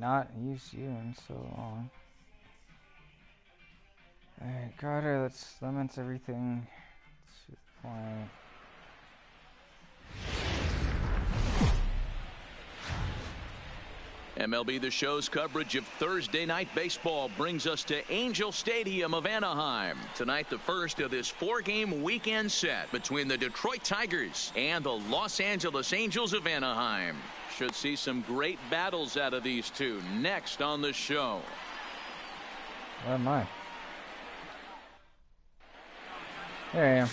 not used you in so long. Alright, Carter, let's limit everything to the point. MLB The Show's coverage of Thursday night baseball brings us to Angel Stadium of Anaheim. Tonight, the first of this 4-game weekend set between the Detroit Tigers and the Los Angeles Angels of Anaheim. Should see some great battles out of these two next on the show. Where am I? There I am.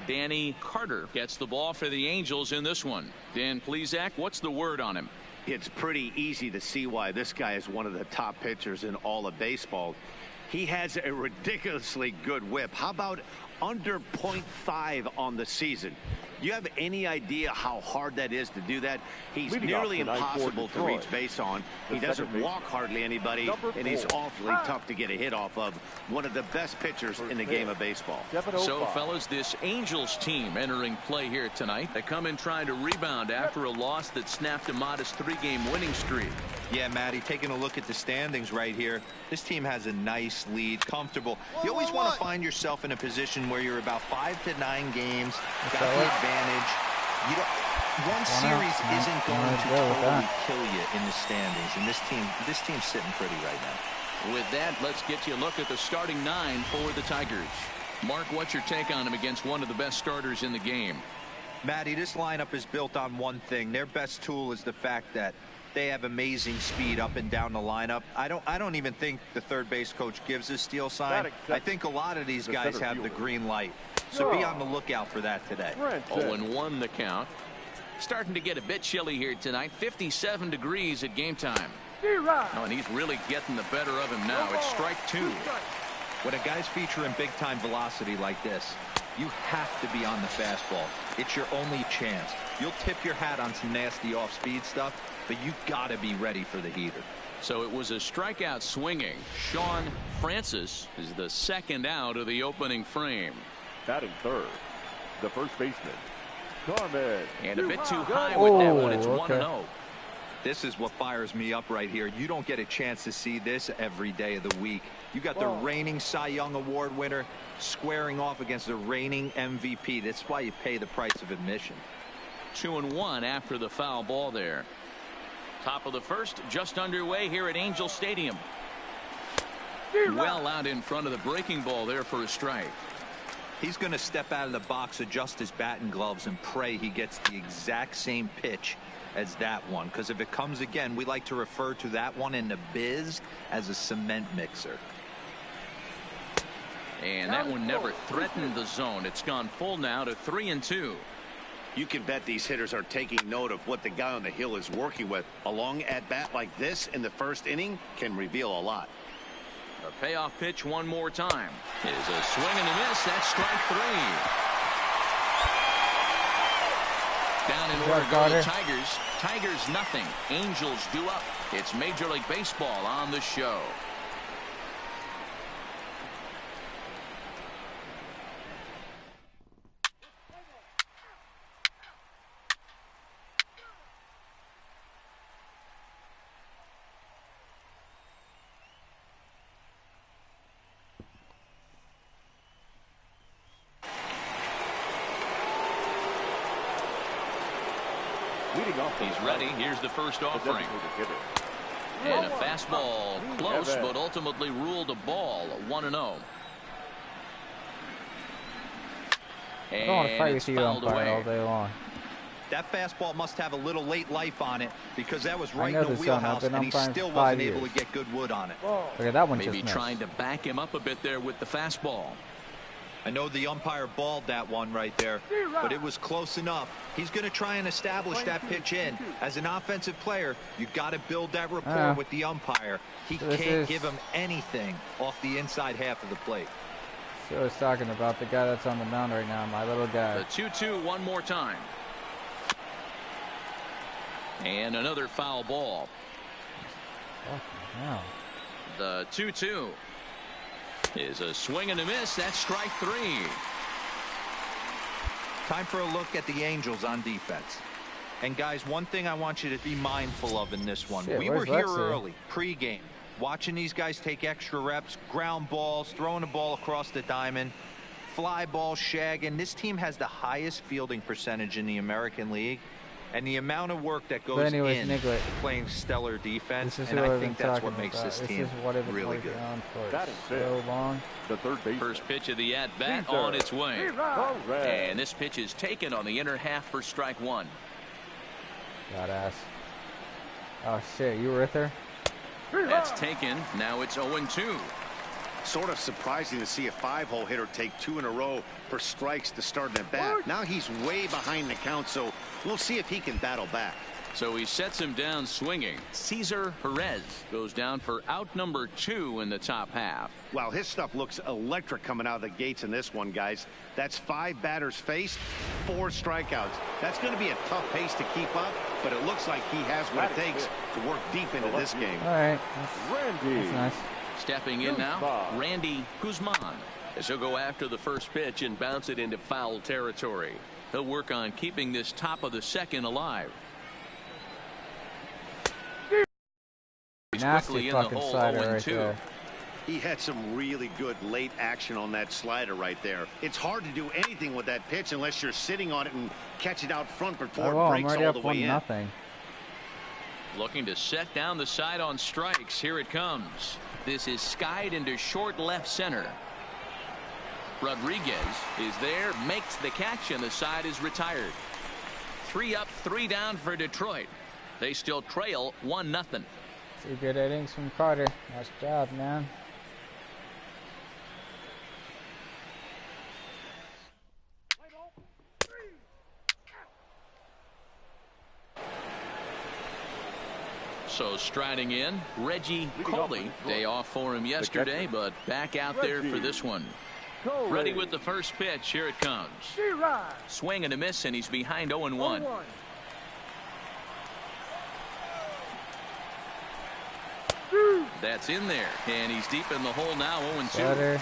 Danny Carter gets the ball for the Angels in this one. Dan Plesac, what's the word on him? It's pretty easy to see why this guy is one of the top pitchers in all of baseball. He has a ridiculously good whip. How about under .5 on the season? You have any idea how hard that is to do that? He's nearly impossible to reach base on. He doesn't walk hardly anybody, and he's awfully tough to get a hit off of. One of the best pitchers in the game of baseball. So, fellas, this Angels team entering play here tonight. They come in trying to rebound after a loss that snapped a modest 3-game winning streak. Yeah, Matty, taking a look at the standings right here, this team has a nice lead, comfortable. You always want to find yourself in a position where you're about 5 to 9 games, got the advantage. You don't, one series isn't going to totally kill you in the standings, and this team's sitting pretty right now. With that, let's get you a look at the starting 9 for the Tigers. Mark, what's your take on him against one of the best starters in the game? Matty, this lineup is built on one thing. Their best tool is the fact that they have amazing speed up and down the lineup. I don't even think the third base coach gives a steal sign. I think a lot of these guys have the green light. So be on the lookout for that today. 0-1 the count. Starting to get a bit chilly here tonight. 57 degrees at game time. Oh, and he's really getting the better of him now. It's strike 2. When a guy's featuring big-time velocity like this, you have to be on the fastball. It's your only chance. You'll tip your hat on some nasty off-speed stuff, but you got to be ready for the heater. So it was a strikeout swinging. Sean Francis is the second out of the opening frame. Batting third, the first baseman, Carmen. And a bit too high with that one. It's 1-0. This is what fires me up right here. You don't get a chance to see this every day of the week. You got the reigning Cy Young Award winner squaring off against the reigning MVP. That's why you pay the price of admission. 2-1 after the foul ball there. Top of the first, just underway here at Angel Stadium. Well out in front of the breaking ball there for a strike. He's going to step out of the box, adjust his batting gloves, and pray he gets the exact same pitch as that one. Because if it comes again, we like to refer to that one in the biz as a cement mixer. And that one never threatened the zone. It's gone full now to 3-2. You can bet these hitters are taking note of what the guy on the hill is working with. A long at-bat like this in the first inning can reveal a lot. A payoff pitch one more time. It is a swing and a miss. That's strike 3. Down in order go the Tigers. Tigers nothing. Angels due up. It's Major League Baseball on the show. He's ready. Here's the first offering. And a fastball close, but ultimately ruled a ball. 1-0. I don't want to fight with you umpire all day long. That fastball must have a little late life on it because that was right in the wheelhouse, and he still wasn't able to get good wood on it. Look at that one. Maybe trying to back him up a bit there with the fastball. I know the umpire balled that one right there, but it was close enough. He's going to try and establish that pitch in. As an offensive player, you got to build that rapport with the umpire. He can't give him anything off the inside half of the plate. So I was talking about the guy that's on the mound right now, my little guy. The 2-2 one more time. And another foul ball. Wow. The 2-2 is a swing and a miss. That's strike 3. Time for a look at the Angels on defense. And guys, one thing I want you to be mindful of in this one. Shit, we were here Lexi? early, pre-game, watching these guys take extra reps, ground balls, throwing the ball across the diamond, fly ball, shagging. This team has the highest fielding percentage in the American League. And the amount of work that goes in playing stellar defense, and I think that's what makes this team really good. That is so long. The third baseman. First pitch of the at-bat on its way. And this pitch is taken on the inner half for strike one. Badass. Oh, shit. You were with her? That's taken. Now it's 0-2. Sort of surprising to see a 5-hole hitter take 2 in a row for strikes to start an at-bat. Now he's way behind the count, so we'll see if he can battle back. So he sets him down swinging. Cesar Perez goes down for out number 2 in the top half. Wow, his stuff looks electric coming out of the gates in this one, guys. That's 5 batters faced, 4 strikeouts. That's going to be a tough pace to keep up, but it looks like he has what it takes to work deep into this game. All right. Randy. That's nice. Stepping in now, Randy Guzman. As he'll go after the first pitch and bounce it into foul territory. He'll work on keeping this top of the second alive. He's quickly in the hole, 0-2. He had some really good late action on that slider right there. It's hard to do anything with that pitch unless you're sitting on it and catch it out front before it breaks all the way in. Nothing. Looking to set down the side on strikes. Here it comes. This is skied into short left center. Rodriguez is there, makes the catch, and the side is retired. 3 up, 3 down for Detroit. They still trail 1-0. 2 good innings from Carter. Nice job, man. So striding in, Reggie Coley. Day off for him yesterday, but back out there for this one. Ready with the first pitch. Here it comes. Swing and a miss, and he's behind 0-1. That's in there, and he's deep in the hole now, 0-2.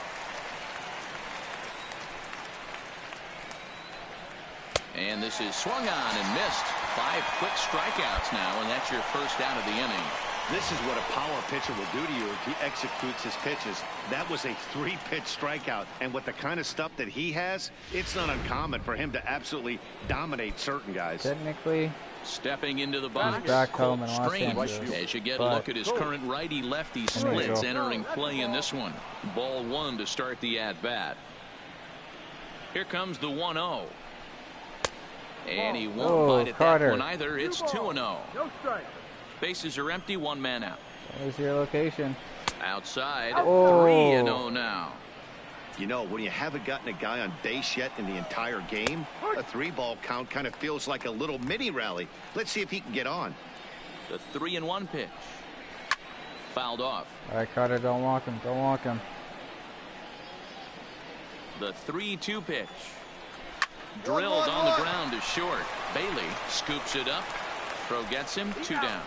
And this is swung on and missed. 5 quick strikeouts now, and that's your first out of the inning. This is what a power pitcher will do to you if he executes his pitches. That was a 3-pitch strikeout, and with the kind of stuff that he has, it's not uncommon for him to absolutely dominate certain guys. Technically, stepping into the box, back home in Los Strange, Angeles, as you get a look at his current righty-lefty splits entering play in this one. Ball 1 to start the at-bat. Here comes the 1-0. And he won't bite at that one either. It's 2-0. No strike. Bases are empty, 1 man out. There's your location. Outside, 3-0 now. You know, when you haven't gotten a guy on base yet in the entire game, a 3-ball count kind of feels like a little mini rally. Let's see if he can get on. The 3-1 pitch. Fouled off. All right, Carter, don't walk him. Don't walk him. The 3-2 pitch. Drilled on the ground to short. Bailey scoops it up. Throw gets him. 2 down.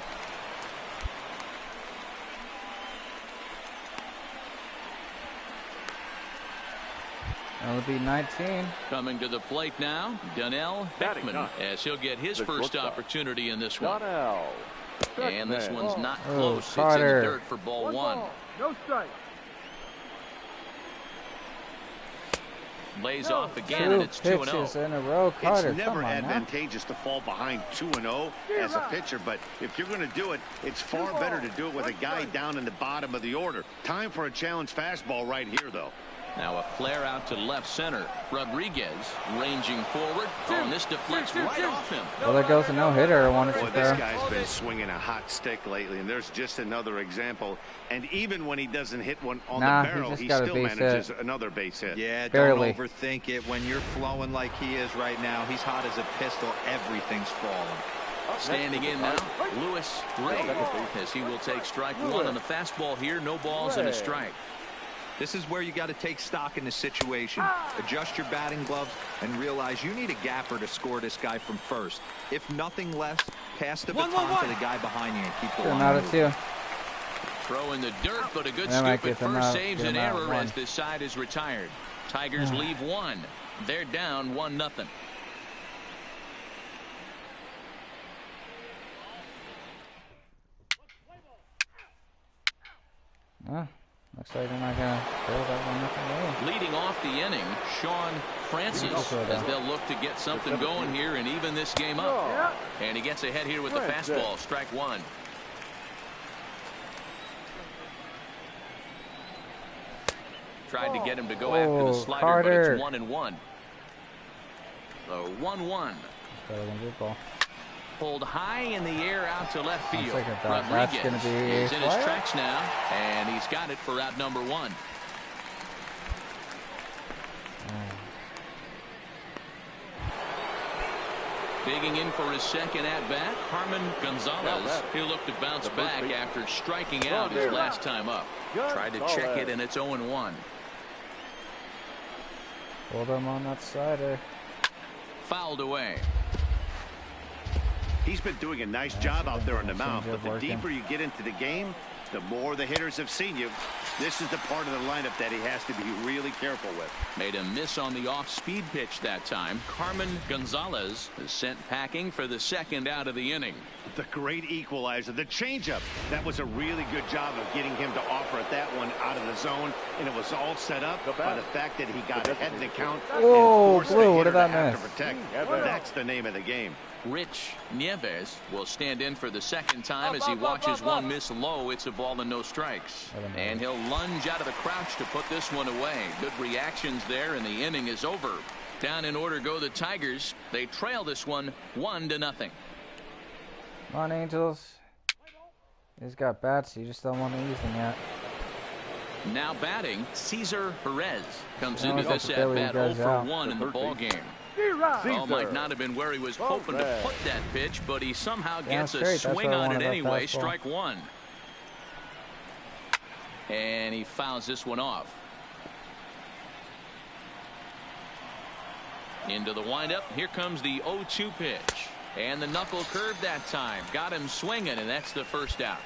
That'll be 19. Coming to the plate now, Donnell Beckman, as he'll get his first opportunity in this one. And this one's not close. It's in the dirt for ball 1. No strike. Lays off again, and it's 2-0. Pitches in a row, Carter. It's never advantageous to fall behind 2-0 as a pitcher, but if you're going to do it, it's far better to do it with a guy down in the bottom of the order. Time for a challenge fastball right here, though. Now a flare out to left center. Rodriguez ranging forward. Oh, and this deflects right off him. Well, there goes a no-hitter. I wanted to Boy, this guy's been swinging a hot stick lately, and there's just another example. And even when he doesn't hit one on the barrel, he still manages another base hit. Yeah, don't overthink it. When you're flowing like he is right now, he's hot as a pistol. Everything's falling. Standing in now, Lewis Ray, as he will take strike 1 on the fastball here. No balls and a strike. This is where you got to take stock in the situation. Adjust your batting gloves and realize you need a gapper to score this guy from first. If nothing less, pass the baton to the guy behind you and keep the line moving. Throw in the dirt, but a good scoop at first saves an error as this side is retired. Tigers leave 1. They're down 1-0. Huh? Looks like they're not gonna throw that one up away. Leading off the inning, Sean Francis, as they'll look to get something going here and even this game up. And he gets ahead here with the fastball, strike one. Tried to get him to go after the slider, Carter. but it's 1-1. So 1-1. Better than good ball. Pulled high in the air out to left field. Like that's Rodriguez gonna be is in his tracks now, and he's got it for out number one. Digging in for his second at-bat, Carmen Gonzalez. He'll look to bounce back after striking out his last time up. Tried to check it, and it's 0-1. Hold him on that slider. Fouled away. He's been doing a nice job out there on the mound, but the deeper you get into the game, the more the hitters have seen you. This is the part of the lineup that he has to be really careful with. Made a miss on the off-speed pitch that time. Carmen Gonzalez is sent packing for the second out of the inning. The great equalizer, the changeup. That was a really good job of getting him to offer at that one out of the zone, and it was all set up by the fact that he got ahead in the count. Oh, Blue, what did that miss? That's the name of the game. Rich Nieves will stand in for the second time as he watches one miss low. It's a ball and no strikes. And he'll lunge out of the crouch to put this one away. Good reactions there, and the inning is over. Down in order go the Tigers. They trail this one 1-0. Come on, Angels. He's got bats. You just don't want to use them yet. Now batting, Cesar Perez comes into this at-bat 0-for-1 in the ball game. Well, might not have been where he was hoping to put that pitch, but he somehow gets a swing on it anyway. Strike one. And he fouls this one off. Into the windup. Here comes the 0-2 pitch. And the knuckle curve that time. Got him swinging, and that's the first out.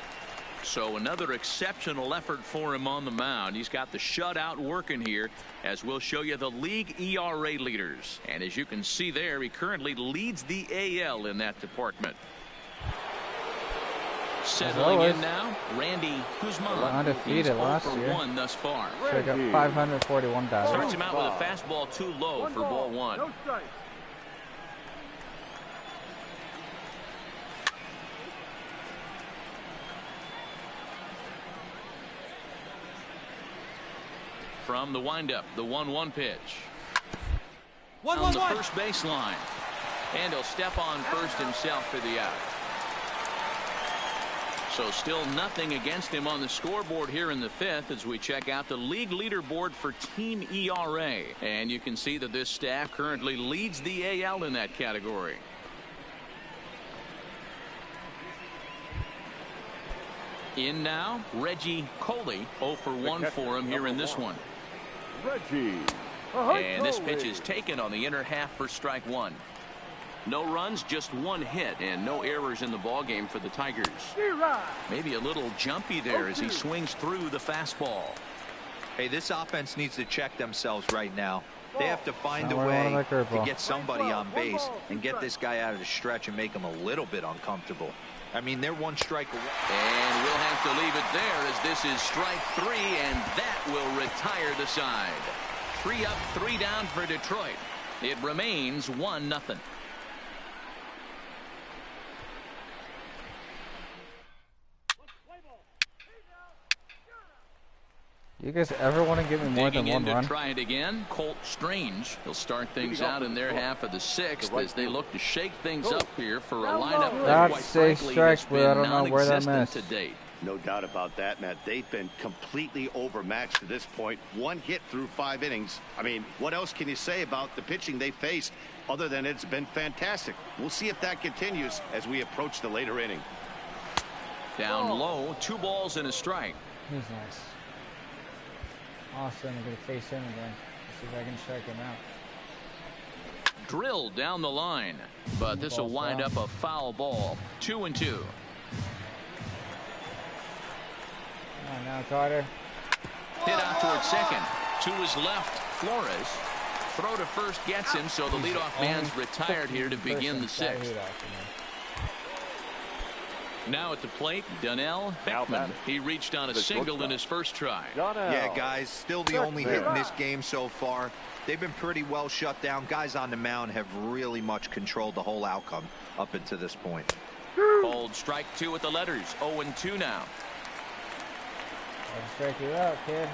So another exceptional effort for him on the mound. He's got the shutout working here, as we'll show you the league ERA leaders. And as you can see there, he currently leads the AL in that department. Settling in now, Randy Guzman. Undefeated last year. 1 thus far. So got 541 guys. Starts him out with a fastball too low for ball one. From the windup, the 1-1 pitch. On the first baseline. And he'll step on first himself for the out. So still nothing against him on the scoreboard here in the fifth as we check out the league leaderboard for team ERA. And you can see that this staff currently leads the AL in that category. In now, Reggie Coley. 0-for-1 for him here in this one. Reggie. And this pitch is taken on the inner half for strike one. No runs, just one hit, and no errors in the ballgame for the Tigers. Maybe a little jumpy there as he swings through the fastball. Hey, this offense needs to check themselves right now. They have to find a way to get somebody on base and get this guy out of the stretch and make him a little bit uncomfortable. I mean, they're one strike away. And we'll have to leave it there as this is strike three, and that will retire the side. 3 up, 3 down for Detroit. It remains 1-0. You guys ever want to give me more than one run? To try it again, Colt Strange. He'll start things out in their half of the sixth as they look to shake things up here for a lineup that, quite frankly, has been non-existent to date. No doubt about that, Matt. They've been completely overmatched to this point. 1 hit through 5 innings. I mean, what else can you say about the pitching they faced other than it's been fantastic? We'll see if that continues as we approach the later inning. Down low, 2 balls and a strike. He's nice. Awesome. I'm going to face him again. Let's see if I can strike him out. Drilled down the line, but this will wind up a foul ball. 2-2. Come on now, Carter. Hit out towards second. To his left, Flores. Throw to first gets him, so the leadoff man's retired here to begin the sixth. Now at the plate, Donnell Beckman. He reached on a single in his first try. Yeah, guys, still the only hit in this game so far. They've been pretty well shut down. Guys on the mound have really much controlled the whole outcome up until this point. Bold strike 2 at the letters. 0-2 now. I'll strike you out, kid.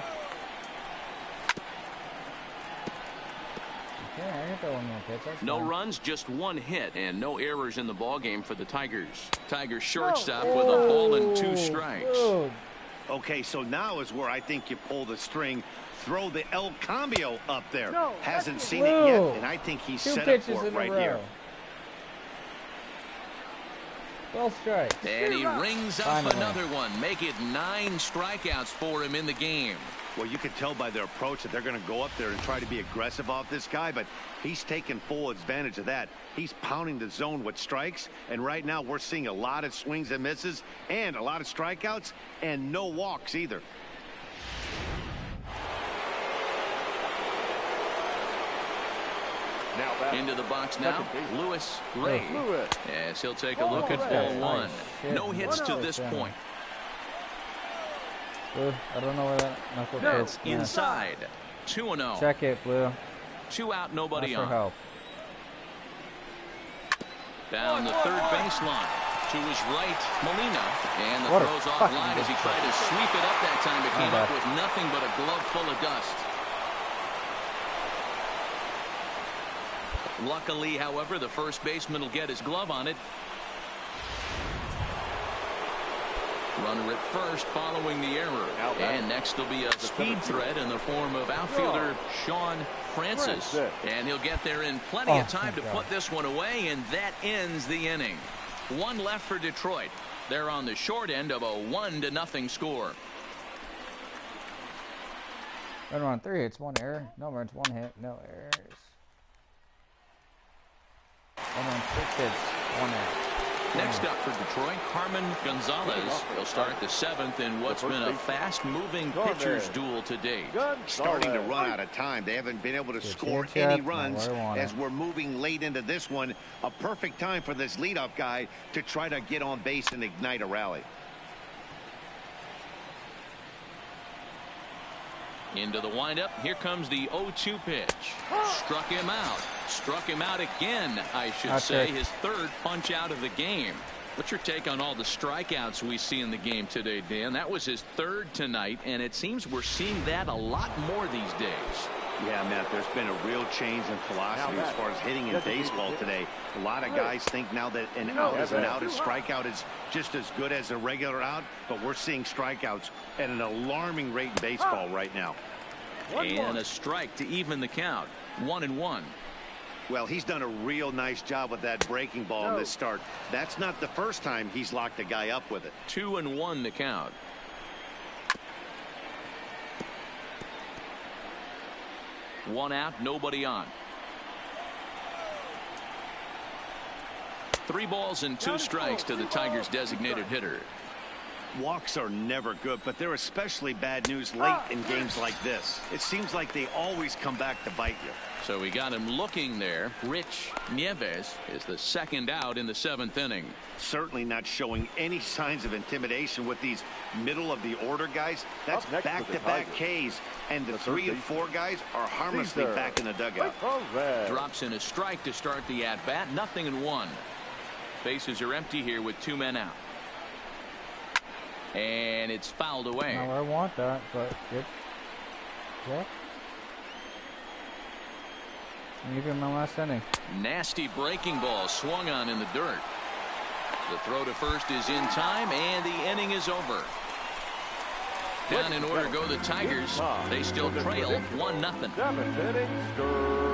Okay, I can throw one more pitch. That's no fine. runs, just 1 hit, and no errors in the ball game for the Tigers. Tigers shortstop with a ball and 2 strikes. Okay, so now is where I think you pull the string. Throw the El Cambio up there. Hasn't seen it yet, and I think he's 2 set up pitches for it in a right row. here. 12 strikes. And he rings up Finally. another one. Make it 9 strikeouts for him in the game. Well, you can tell by their approach that they're going to go up there and try to be aggressive off this guy, but he's taking full advantage of that. He's pounding the zone with strikes, and right now we're seeing a lot of swings and misses and a lot of strikeouts and no walks either. Into the box now, Lewis Ray. As he'll take a look at ball 1. No hits to this point. Blue, I don't know where that knuckle It's is. inside. 2-0. Check it, Blue. 2 out, nobody Ask for on. help. Down the third baseline. To his right, Molina. And the What a throw's fucking offline as he good tried to sweep it up that time. It came bad. up with nothing but a glove full of dust. Luckily, however, the first baseman will get his glove on it. Runner at first following the error. And next will be a speed threat in the form of outfielder Sean Francis. And he'll get there in plenty of time to put this one away, and that ends the inning. 1 left for Detroit. They're on the short end of a 1-0 score. Run on 3 hits, 1 error. No runs, 1 hit, no errors. Run on 6 hits, 1 error. Next up for Detroit, Carmen Gonzalez. He'll start the 7th in what's been a fast-moving pitcher's duel to date. Starting to run out of time. They haven't been able to score any runs as we're moving late into this one. A perfect time for this leadoff guy to try to get on base and ignite a rally. Into the windup. Here comes the 0-2 pitch. Struck him out. Struck him out again, I should say. His 3rd punch out of the game. What's your take on all the strikeouts we see in the game today, Dan? That was his 3rd tonight, and it seems we're seeing that a lot more these days. Yeah, Matt, there's been a real change in philosophy as far as hitting in baseball today. A lot of guys think now that an out is an out, a strikeout is just as good as a regular out, but we're seeing strikeouts at an alarming rate in baseball right now. And a strike to even the count. 1-1. Well, he's done a real nice job with that breaking ball in this start. That's not the first time he's locked a guy up with it. 2-1 the count. One out, nobody on. 3 balls and 2 strikes to the Tigers' designated hitter. Walks are never good, but they're especially bad news late in games like this. It seems like they always come back to bite you. So we got him looking there. Rich Nieves is the 2nd out in the 7th inning. Certainly not showing any signs of intimidation with these middle of the order guys. That's back-to-back Ks, and the 3 and 4 guys are harmlessly back in the dugout. Drops in a strike to start the at-bat. 0-1. Bases are empty here with 2 men out. And it's fouled away. No, I want that, but good. Yeah. Even my last inning. Nasty breaking ball swung on in the dirt. The throw to first is in time, and the inning is over. Down in order go the Tigers. They still trail 1-0. 7th inning, stretch.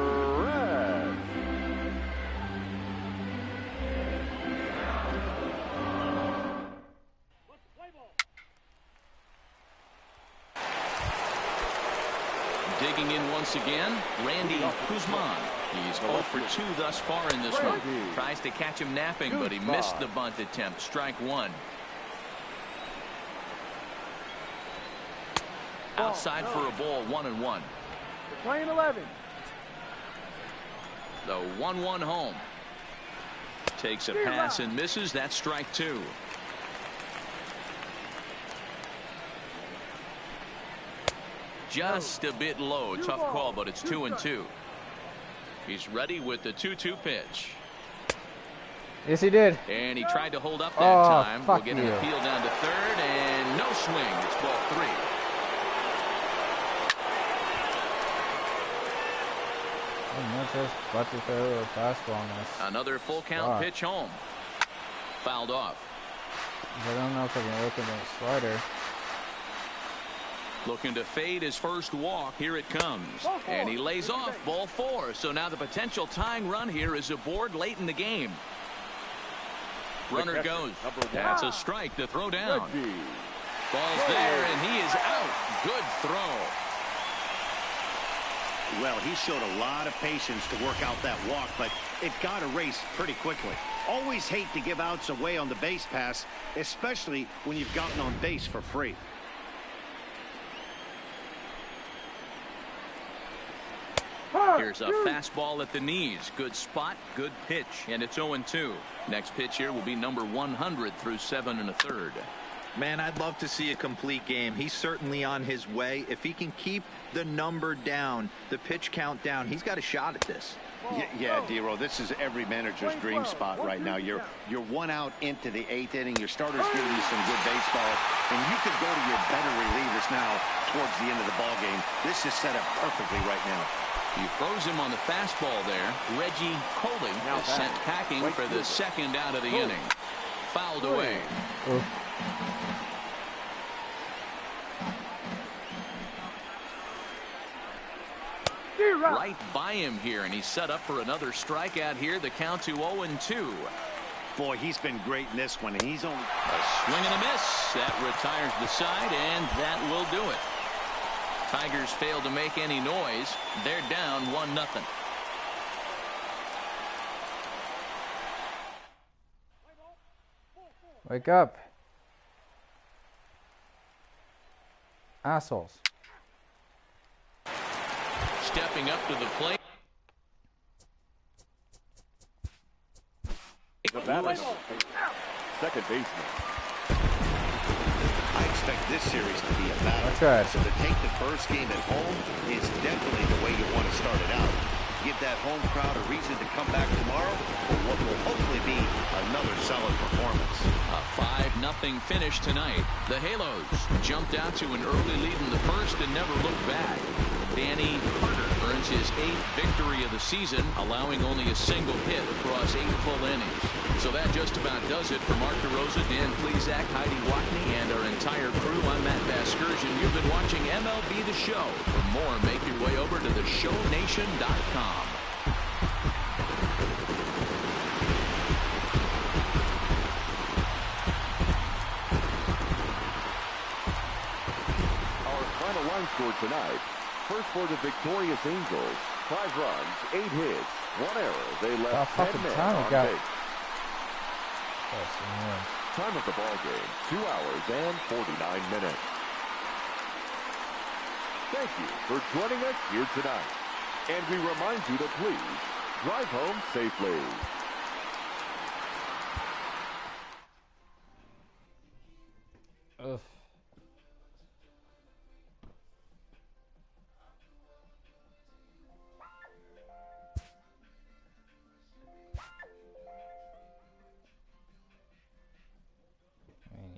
Digging in once again, Randy Guzman. He's 0 for 2 thus far in this one. Tries to catch him napping, but he missed the bunt attempt. Strike 1. Outside for a ball, 1-1. Playing 11. The 1-1 home. Takes a pass and misses. That's strike 2. just a bit low. Tough call, but it's 2-2. He's ready with the 2-2 pitch. Yes, he did. And he tried to hold up that time. We'll get an you. appeal down to third, and no swing. It's ball 3. About to throw a fastball on this. Another full count pitch home. Fouled off. I don't know if I can look at the slider. Looking to fade his first walk. Here it comes. And he lays off ball 4. So now the potential tying run here is aboard late in the game. Runner goes. That's a strike to throw down. Ball's there, and he is out. Good throw. Well, he showed a lot of patience to work out that walk, but it got erased pretty quickly. Always hate to give outs away on the base pass, especially when you've gotten on base for free. Here's a fastball at the knees. Good spot, good pitch, and it's 0-2. Next pitch here will be number 100 through 7 1/3. Man, I'd love to see a complete game. He's certainly on his way. If he can keep the number down, the pitch count down, he's got a shot at this. Yeah, D-Row, this is every manager's dream spot right now. You're 1 out into the 8th inning. Your starter's giving you some good baseball, and you could go to your better relievers now towards the end of the ball game. This is set up perfectly right now. He throws him on the fastball there. Reggie Coley is sent packing for the second out of the inning. Fouled away. Right by him here, and he's set up for another strikeout here. The count to 0-2. Boy, he's been great in this one. He's on a swing and a miss. That retires the side, and that will do it. Tigers fail to make any noise. They're down 1-0. Wake up, assholes. Stepping up to the plate. Lewis. Second baseman. I expect this series to be a battle. That's right. So to take the first game at home is definitely the way you want to start it out. Give that home crowd a reason to come back tomorrow for what will hopefully be another solid performance. A 5-0 finish tonight. The Halos jumped out to an early lead in the first and never looked back. Danny Carter earns his 8th victory of the season, allowing only a single hit across 8 full innings. So that just about does it for Mark DeRosa, Dan Plesac, Heidi Watney, and our entire crew. I'm Matt Vasgersian. You've been watching MLB The Show. For more, make your way over to theshownation.com. Our final line score tonight. First for the victorious Angels, 5 runs, 8 hits, 1 error. They left 10 men on base. Time of the ball game, 2 hours and 49 minutes. Thank you for joining us here tonight. And we remind you to please drive home safely. Ugh.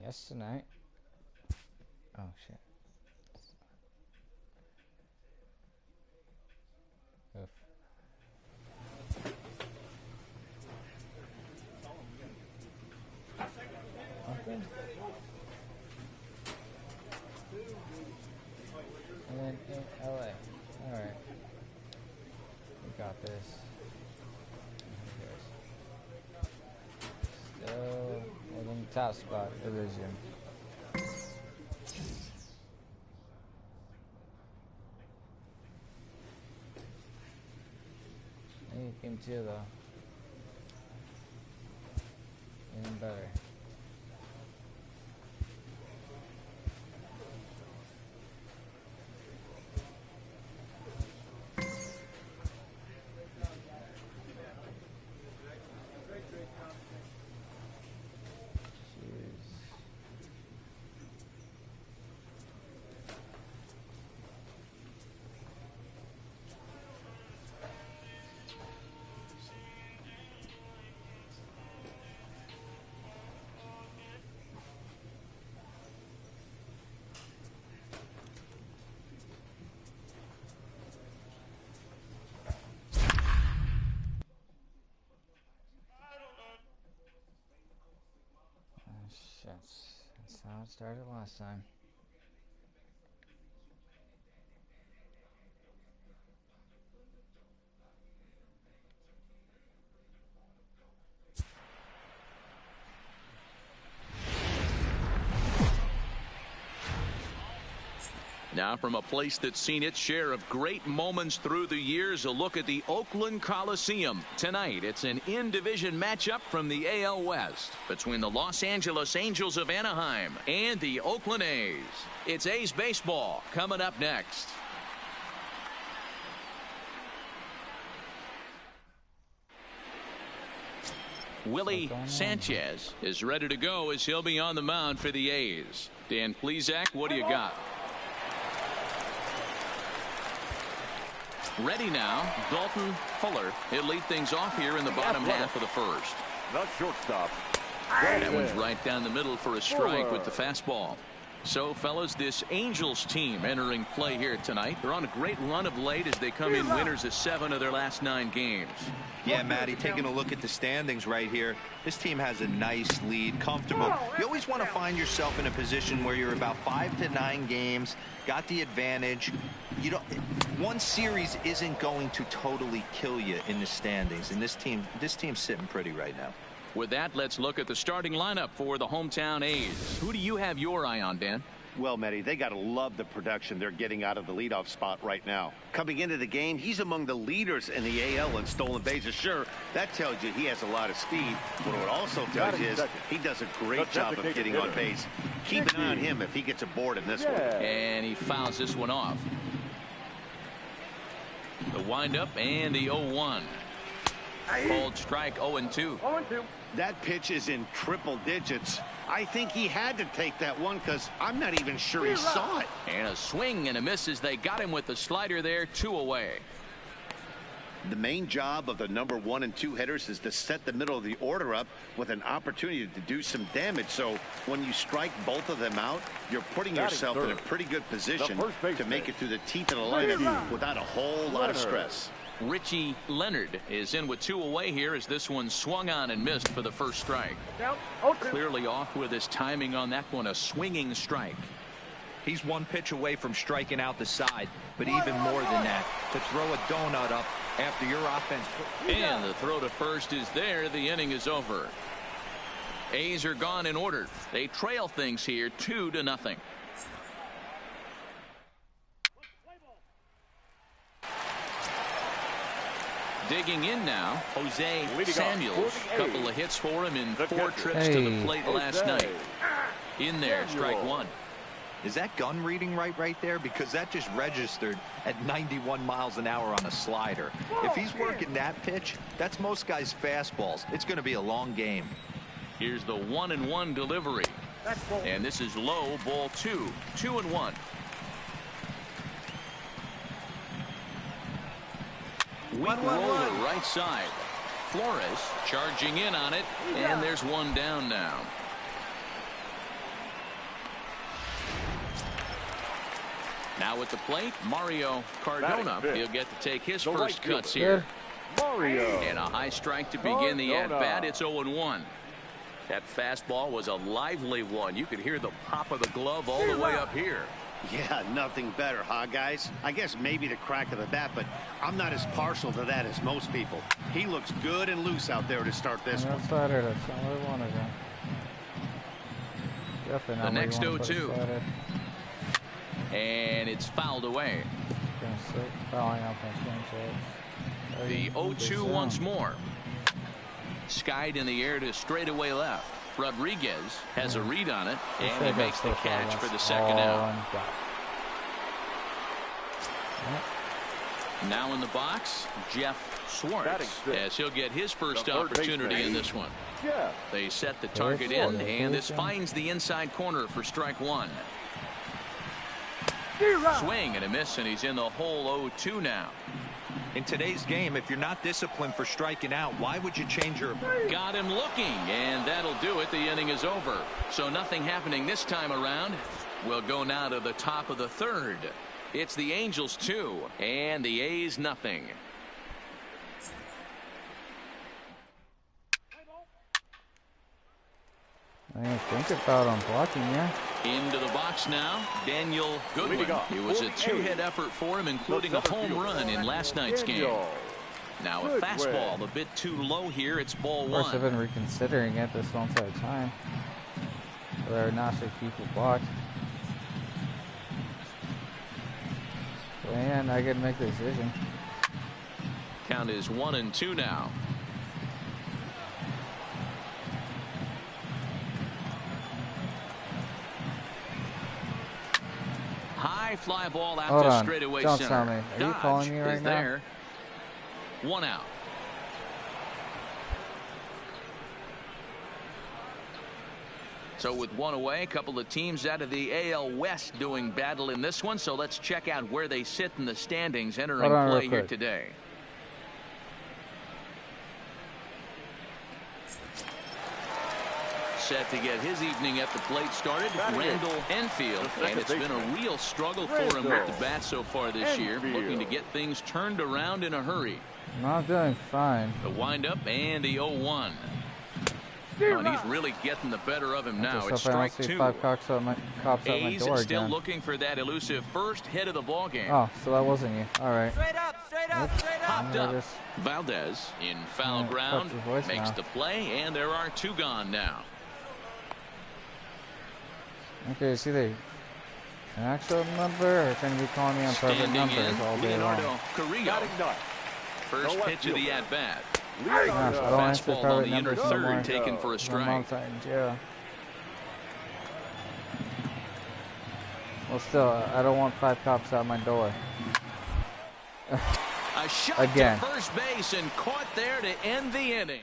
Yes, tonight. Oh shit. Oof. Okay. And then in LA. Alright. We got this. Still in the top spot, division. Maybe game 2 though. Even better. That's how it started last time. Now from a place that's seen its share of great moments through the years, a look at the Oakland Coliseum. Tonight, it's an in-division matchup from the AL West between the Los Angeles Angels of Anaheim and the Oakland A's. It's A's baseball coming up next. Willie Sanchez is ready to go as he'll be on the mound for the A's. Dan Plesac, what do you got? Ready now, Dalton Fuller. He'll lead things off here in the bottom half of the first. The shortstop. That one's right down the middle for a strike with the fastball. So, fellas, this Angels team entering play here tonight. They're on a great run of late as they come in winners of 7 of their last 9 games. Yeah, Matty, taking a look at the standings right here, this team has a nice lead, comfortable. You always want to find yourself in a position where you're about 5 to 9 games, got the advantage. You don't, one series isn't going to totally kill you in the standings, and this team's sitting pretty right now. With that, let's look at the starting lineup for the hometown A's. Who do you have your eye on, Dan? Well, Matty, they got to love the production they're getting out of the leadoff spot right now. Coming into the game, he's among the leaders in the AL in stolen bases. Sure, that tells you he has a lot of speed. But what it also tells you is he does a great job of getting on base. Keep an eye on him if he gets aboard in this one. And he fouls this one off. The windup and the 0-1. Called strike 0-2. That pitch is in triple digits. I think he had to take that one because I'm not even sure he saw it. And a swing and a miss as they got him with the slider there, 2 away. The main job of the number 1 and 2 hitters is to set the middle of the order up with an opportunity to do some damage. So when you strike both of them out, you're putting yourself in a pretty good position to make it through the teeth of the lineup without a whole lot of stress. Richie Leonard is in with 2 away here as this one swung on and missed for the first strike. Clearly off with his timing on that one, a swinging strike. He's 1 pitch away from striking out the side, but even more than that, to throw a donut up after your offense. And the throw to first is there. The inning is over. A's are gone in order. They trail things here 2-0. Digging in now, Jose Samuels. Couple of hits for him in 4 trips to the plate last night. In there, strike 1. Is that gun reading right there? Because that just registered at 91 miles an hour on a slider. If he's working that pitch, that's most guys' fastballs. It's going to be a long game. Here's the 1-1 delivery. And this is low, ball 2. 2-1. Weak roll to right side. Flores charging in on it, and there's one down now. Now at the plate, Mario Cardona. He'll get to take his first cuts here. And a high strike to begin the at-bat. It's 0-1. That fastball was a lively one. You could hear the pop of the glove all the way up here. Yeah, nothing better, huh, guys? I guess maybe the crack of the bat, but I'm not as partial to that as most people. He looks good and loose out there to start this one. Slider, that's not what I wanted. Definitely the next 0-2. And it's fouled away. The 0-2 once more. Skied in the air to straightaway left. Rodriguez has a read on it, and he makes the catch for the second out. Now in the box, Jeff Schwartz, as he'll get his first opportunity in this one. They set the target in, and this finds the inside corner for strike 1. Swing and a miss, and he's in the hole 0-2 now. In today's game, if you're not disciplined for striking out, why would you change your... Got him looking, and that'll do it. The inning is over. So nothing happening this time around. We'll go now to the top of the third. It's the Angels 2 and the A's nothing. I think think about on blocking, yeah. Into the box now, Daniel Goodwin. It was a two-hit effort for him, including a home run in last night's game. Now a fastball a bit too low here. It's ball one. Of course, I've been reconsidering it this whole entire time. Whether or not should keep it blocked. And I can make the decision. Count is 1-2 now. High fly ball out to straightaway Don't center. tell me. Are you calling me right now? There. One out. So with one away, a couple of teams out of the AL West doing battle in this one. So let's check out where they sit in the standings entering play here today. Set to get his evening at the plate started, Randall Enfield, and it's been a real struggle for him with the bat so far this year, looking to get things turned around in a hurry. Not doing fine. The windup and the 0-1. Oh, and he's really getting the better of him now. It's strike two. Five cops out my door still again. Looking for that elusive first hit of the ball game. Oh, so that wasn't you. All right. Straight up, straight up, straight up. Popped up. Valdez in foul ground makes the play, and there are two gone now. Okay, is either an actual number or can you be calling me on perfect numbers all day long? First pitch of the at-bat. Gosh, I don't answer Fastball on perfect the inner numbers third, anymore. taken for a strike. Yeah. Well, still, I don't want five cops out my door. A shot Again. to first base and caught there to end the inning.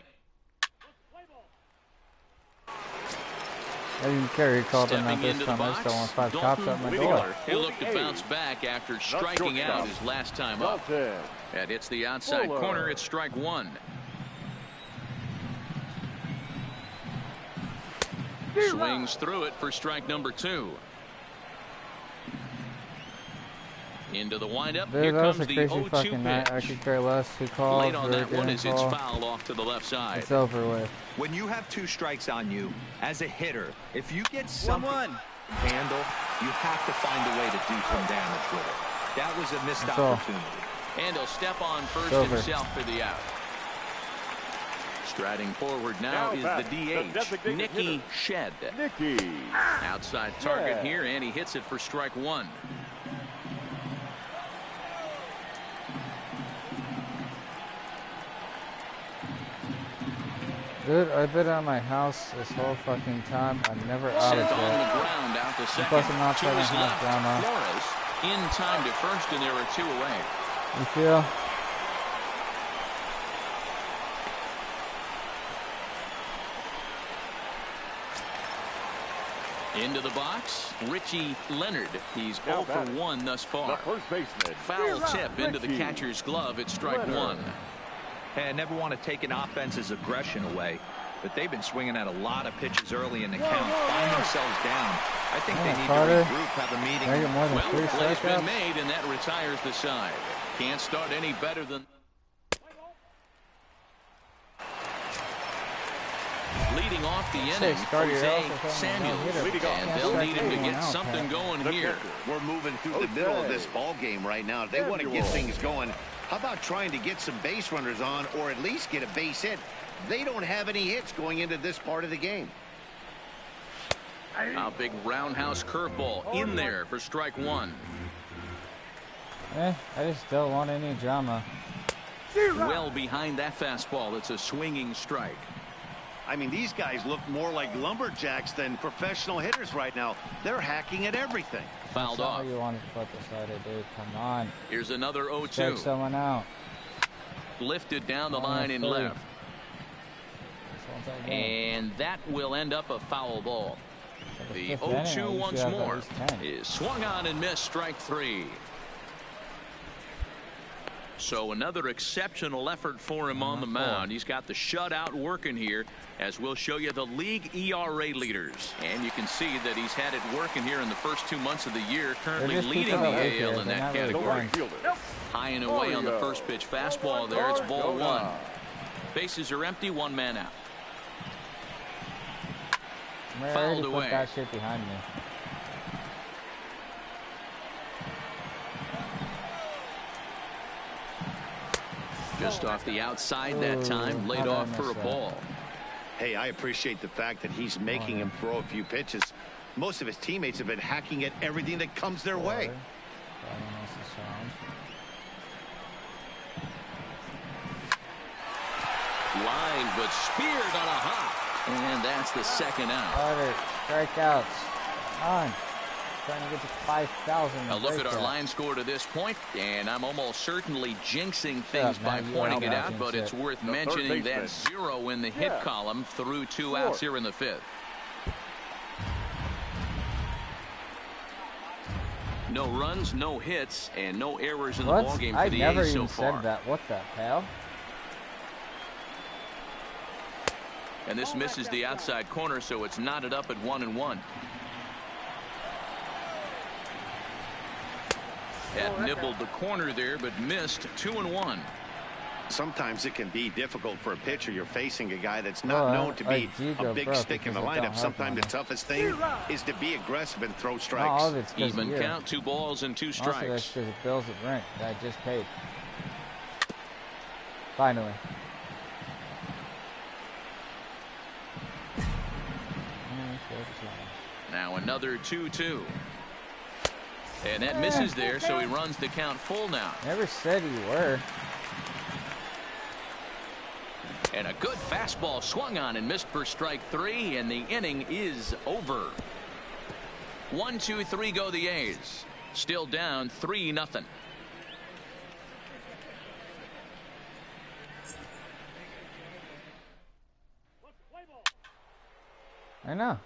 I didn't care. He called him out this time. I just don't want five cops out my door. He'll look to bounce back after striking out his last time up. That hits the outside corner. It's strike one. Swings through it for strike number two. Into the windup. Dude, Here that was comes a the crazy 0-2 fucking night. I pitch. could care less who calls. Late on that one as it's fouled off to the left side. It's over with. When you have two strikes on you, as a hitter, if you get something to handle, you have to find a way to do some damage with it. That was a missed opportunity. And he'll step on first himself for the out. Striding forward now is the DH, Nicky Shed. Outside target here, and he hits it for strike one. Dude, I've been at my house this whole fucking time. I'm never out of Sent on the it. ground out to second. Plus, I'm not To trying to his have left, drama. Flores in time to first, and there are two away. You feel? Into the box, Richie Leonard. He's 0 for 1 thus far. Foul tip into the catcher's glove. It's strike one. Hey, I never want to take an offense's aggression away, but they've been swinging at a lot of pitches early in the count. Find themselves down. I think they need to regroup, have a meeting. Can I get more than Well, three the play's been strikeouts? made, and that retires the side. Can't start any better than... Leading off the inning, Jose Samuels, and they'll need him to get something going here. We're moving through the middle of this ball game right now. If they want to get things going, how about trying to get some base runners on or at least get a base hit? They don't have any hits going into this part of the game. A big roundhouse curveball in there for strike one. I just don't want any drama. Well behind that fastball. It's a swinging strike. I mean, these guys look more like lumberjacks than professional hitters right now. They're hacking at everything. Fouled That's off. not how you want to put this out, dude. Come on. Here's another Check 0-2. someone out. Lifted down the line in left. And that will end up a foul ball. The 0-2 once more is swung on and missed, strike three. So another exceptional effort for him on the mound. He's got the shutout working here, as we'll show you the league ERA leaders. And you can see that he's had it working here in the first 2 months of the year, currently leading the AL in that category. High and away on the first pitch fastball there. It's ball one. Bases are empty, one man out. Fouled away. Put that shit behind me. Just off the outside that time, laid off for a ball. Hey, I appreciate the fact that he's making him throw a few pitches. Most of his teammates have been hacking at everything that comes their way. Line, but speared on a hop. And that's the second out. Strikeouts. On. Trying to get to 5,000. A look at our line score to this point, and I'm almost certainly jinxing things by pointing it out, but it's worth mentioning that 0 in the hit column through 2 outs here in the 5th. No runs, no hits, and no errors in the ballgame for the A's so far. I never even said that. What the hell? And this misses the outside corner, so it's knotted up at 1-1. That nibbled the corner there, but missed 2-1. Sometimes it can be difficult for a pitcher. You're facing a guy that's not known to be a big stick in the lineup. Sometimes the toughest thing is to be aggressive and throw strikes. Even count, 2 balls and 2 strikes. Also, that's because the bills of rent that I just paid. Finally. Now another 2-2. And that misses there, so he runs the count full now. Never said you were. And a good fastball swung on and missed for strike 3, and the inning is over. 1, 2, 3 go the A's. Still down 3-0. I know.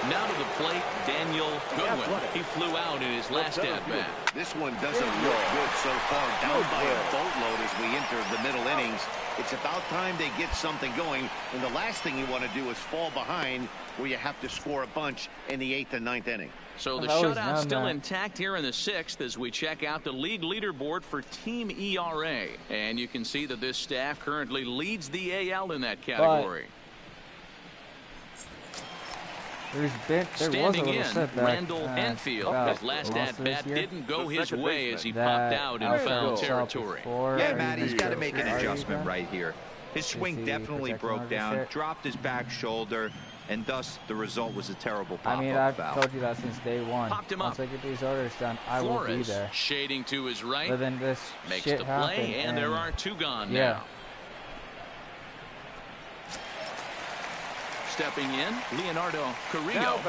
Now to the plate, Daniel Goodwin. He flew out in his last at-bat. This one doesn't look good so far. Down by a boatload as we enter the middle innings. It's about time they get something going. And the last thing you want to do is fall behind where you have to score a bunch in the 8th and 9th inning. So the shutout still intact here in the 6th as we check out the league leaderboard for team ERA. And you can see that this staff currently leads the AL in that category. Standing in, Randall Enfield. His last at-bat didn't go his way as he popped out in foul territory. Yeah, Matt, he's got to make an adjustment right here. His swing definitely broke down, dropped his back shoulder, and thus the result was a terrible pop-up foul. I mean, I've told you that since day one. Popped him up. Once I get these orders done, I will be there. Shading to his right. But then this makes shit the play, and there are 2 gone now. Stepping in, Leonardo Carrillo.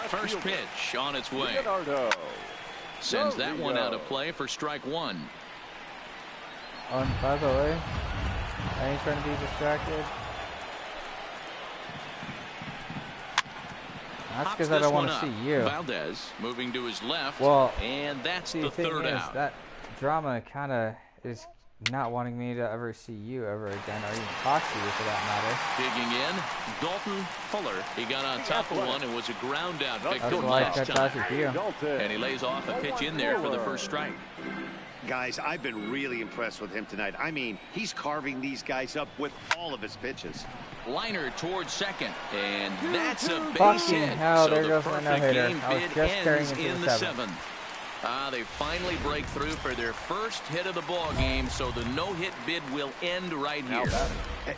First pitch on its way. Leonardo. Sends that one out of play for strike 1. And by the way, I ain't trying to be distracted. That's because I don't want to see you. Valdez moving to his left. Well, and that's the thing 3rd out. That drama kind of is not wanting me to ever see you ever again, or even talk to you for that matter. Digging in, Dalton Fuller. He got on top of one and was a ground out victim That's why last time. And he lays off a pitch in there for the first strike. Guys, I've been really impressed with him tonight. I mean, he's carving these guys up with all of his pitches. Liner towards second, and that's a base hit. Hell, so the perfect game bid ends in the 7th. They finally break through for their first hit of the ball game, so the no-hit bid will end right here.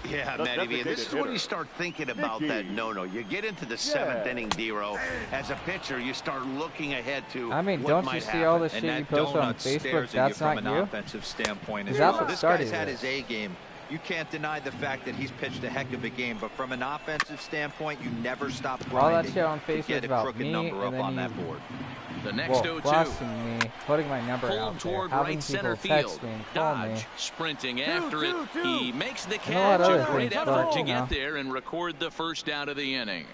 Yeah, Matty, this is when you start thinking about that no-no. You get into the 7th inning, D-Row. As a pitcher, you start looking ahead to I mean, don't you see all the shit you post on Facebook? That's not from you? An offensive standpoint. This guy's had his A game. You can't deny the fact that he's pitched a heck of a game, but from an offensive standpoint, you never stop grinding all that shit on Facebook to get a about crooked me, number up and on then that board. The next 0-2. Me, putting my number pulled out toward there, right center field. Dodge sprinting after it. He makes the catch. A great effort to get there and record the first out of the inning.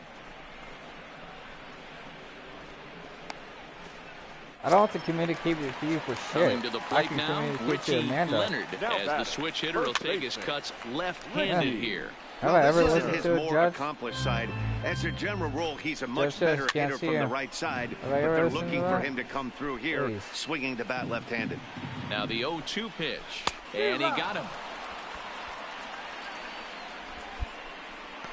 I don't have to communicate with you for shit. Coming to the plate now, Richie Leonard, as the switch hitter will take his cuts left-handed here. Have I ever this listened is his to a more judge? accomplished side. As a general rule, he's a much better hitter from the right side, but they're looking for him to come through here, swinging the bat left-handed. Now the 0-2 pitch, and he got him.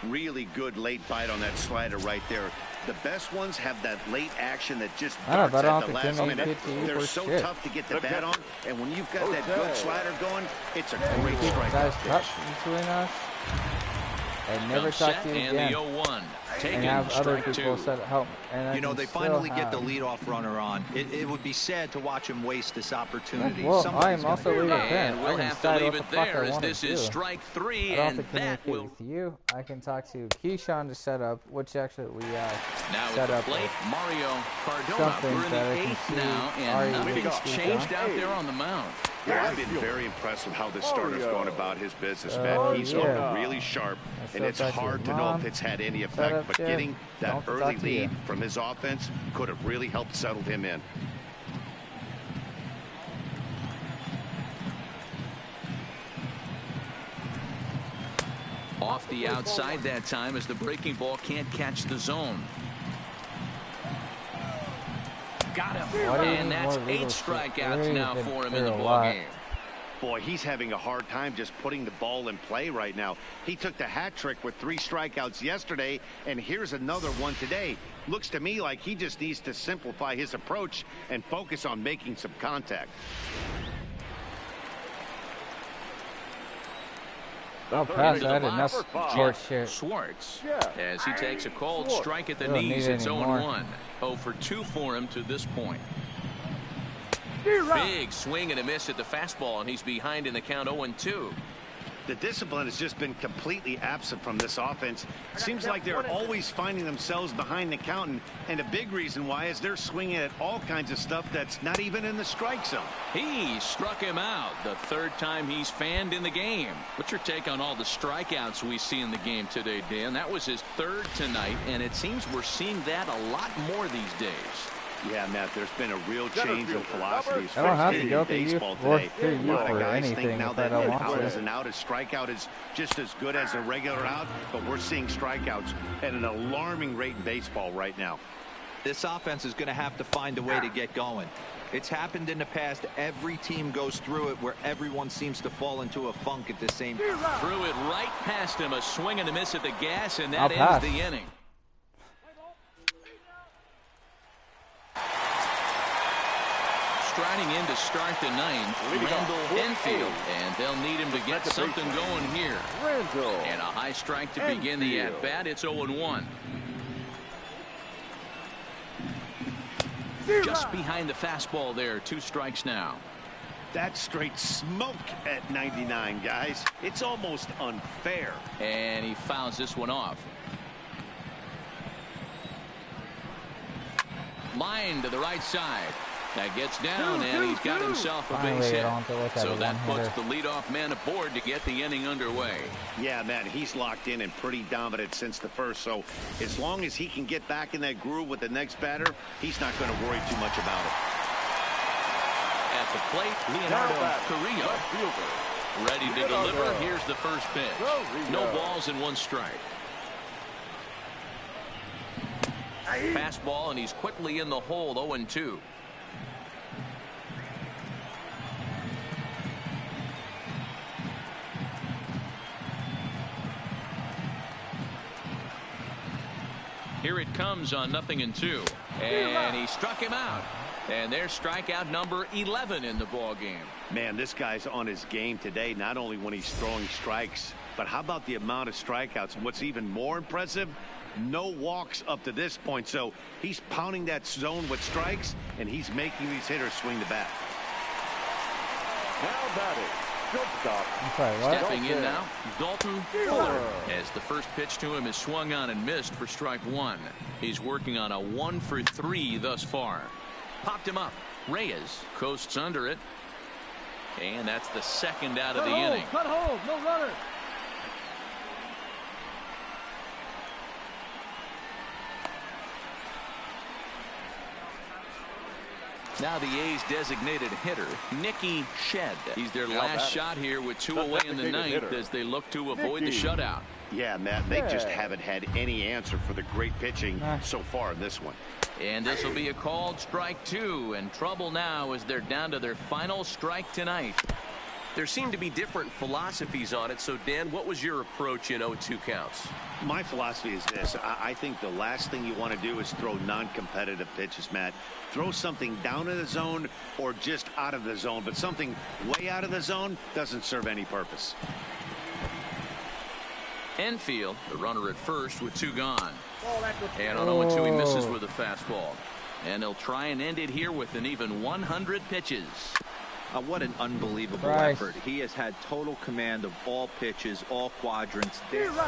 Really good late bite on that slider right there. The best ones have that late action that just I don't darts know, at the last minute. They're so shit. tough to get the bat on, and when you've got that good slider going, it's a great strikeout pitch. Between us. And never talk to you and again. The 0-1. And have other people set help. And you know, they finally get the leadoff runner on. It would be sad to watch him waste this opportunity. Well, I am also leaving it there. And we'll have to leave it there as this is strike 3, and that will. With you, I can talk to Keyshawn to set up, which actually we now set at up the plate, Mario Cardona. We're in the 8th now, and nothing's changed out there on the mound. Yeah, I've been very impressed with how this starter's going about his business, man. He's looking really sharp, and it's hard to know if it's had any effect, but getting that early lead from his offense could have really helped settle him in. Off the outside that time as the breaking ball can't catch the zone. Got him. And that's 8 strikeouts now for him in the ball game. Boy, he's having a hard time just putting the ball in play right now. He took the hat trick with 3 strikeouts yesterday, and here's another one today. Looks to me like he just needs to simplify his approach and focus on making some contact. I'll pass that, and that's short shit. Schwartz, as he takes a cold strike at the knees, it's 0-1. 0 for 2 for him to this point. Big swing and a miss at the fastball, and he's behind in the count 0-2. The discipline has just been completely absent from this offense. Seems like they're always finding themselves behind the count, and a big reason why is they're swinging at all kinds of stuff that's not even in the strike zone. He struck him out the 3rd time he's fanned in the game. What's your take on all the strikeouts we see in the game today, Dan? That was his 3rd tonight, and it seems we're seeing that a lot more these days. Yeah, Matt, there's been a real change in philosophies. I don't have to go through you today. a lot of guys anything think now that an out is an out, a strikeout is just as good as a regular out, but we're seeing strikeouts at an alarming rate in baseball right now. This offense is going to have to find a way to get going. It's happened in the past. Every team goes through it where everyone seems to fall into a funk at the same time. Threw it right past him, a swing and a miss at the gas, and that ends the inning. Striding in to start the 9th, Randall Enfield, and they'll need him to get something going here. And a high strike to begin the at-bat. It's 0-1. Just behind the fastball there, 2 strikes now. That's straight smoke at 99, guys. It's almost unfair. And he fouls this one off. Line to the right side. That gets down, and he's got himself a base hit. So that puts the leadoff man aboard to get the inning underway. Yeah, man, he's locked in and pretty dominant since the first. So as long as he can get back in that groove with the next batter, he's not going to worry too much about it. At the plate, Leonardo Carrillo. Ready to deliver. Here's the first pitch. No balls and 1 strike. Fastball, and he's quickly in the hole, 0-2. Here it comes on 0-2, and he struck him out. And there's strikeout number 11 in the ball game. Man, this guy's on his game today, not only when he's throwing strikes, but how about the amount of strikeouts? And what's even more impressive, no walks up to this point. So he's pounding that zone with strikes, and he's making these hitters swing the bat. Now batting. Stepping in now, Dalton Fuller, as the first pitch to him is swung on and missed for strike 1. He's working on a 1 for 3 thus far. Popped him up. Reyes coasts under it, and that's the 2nd out of the inning. Cut hold, no runner. Now the A's designated hitter, Nicky Shed. He's their last shot here with 2 away in the 9th as they look to avoid the shutout. Yeah, Matt, they just haven't had any answer for the great pitching so far in this one. And this will be a called strike 2, and trouble now as they're down to their final strike tonight. There seemed to be different philosophies on it. So, Dan, what was your approach in 0-2 counts? My philosophy is this. I think the last thing you want to do is throw non-competitive pitches, Matt. Throw something down in the zone or just out of the zone, but something way out of the zone doesn't serve any purpose. Enfield, the runner at first with 2 gone. And on 0-2 he misses with a fastball. And he'll try and end it here with an even 100 pitches. What an unbelievable effort. He has had total command of all pitches, all quadrants.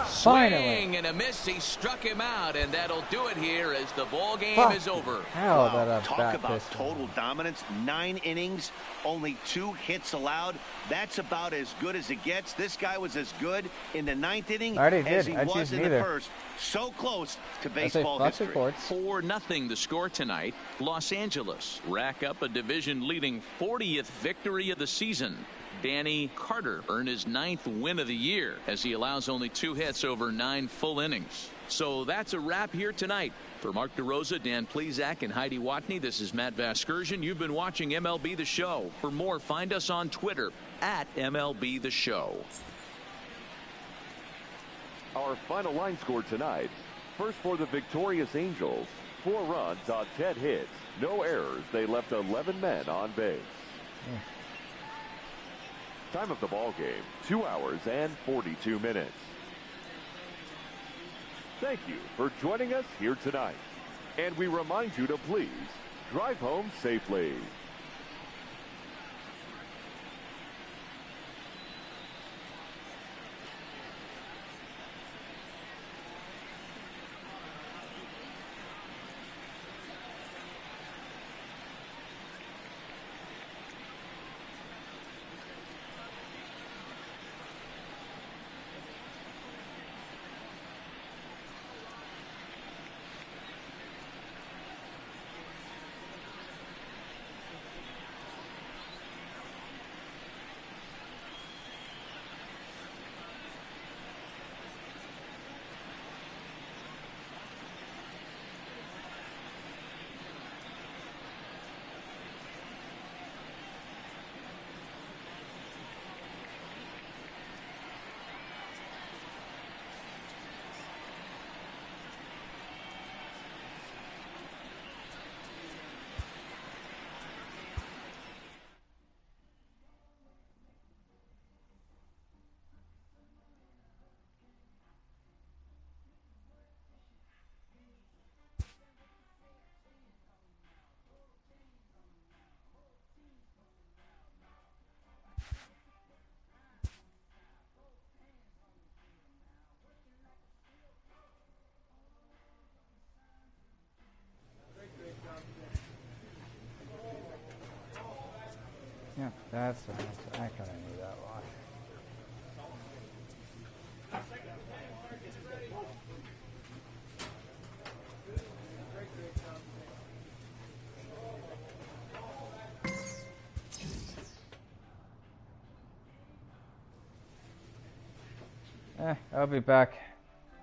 Swing and a miss. He struck him out, and that'll do it here as the ball game is over. Hell, wow. Talk about total dominance. 9 innings, only 2 hits allowed. That's about as good as it gets. This guy was as good in the 9th inning as he was in the first. So close to baseball history. 4-0 the score tonight. Los Angeles rack up a division-leading 40th victory of the season. Danny Carter earned his 9th win of the year as he allows only 2 hits over 9 full innings. So that's a wrap here tonight. For Mark DeRosa, Dan Plesac, and Heidi Watney, this is Matt Vasgersian. You've been watching MLB The Show. For more, find us on Twitter at MLB The Show. Our final line score tonight. First for the victorious Angels. 4 runs on 10 hits. No errors. They left 11 men on base. Time of the ball game, 2 hours and 42 minutes. Thank you for joining us here tonight. And we remind you to please drive home safely. Yeah, that's the answer. I kind of knew that one. I'll be back.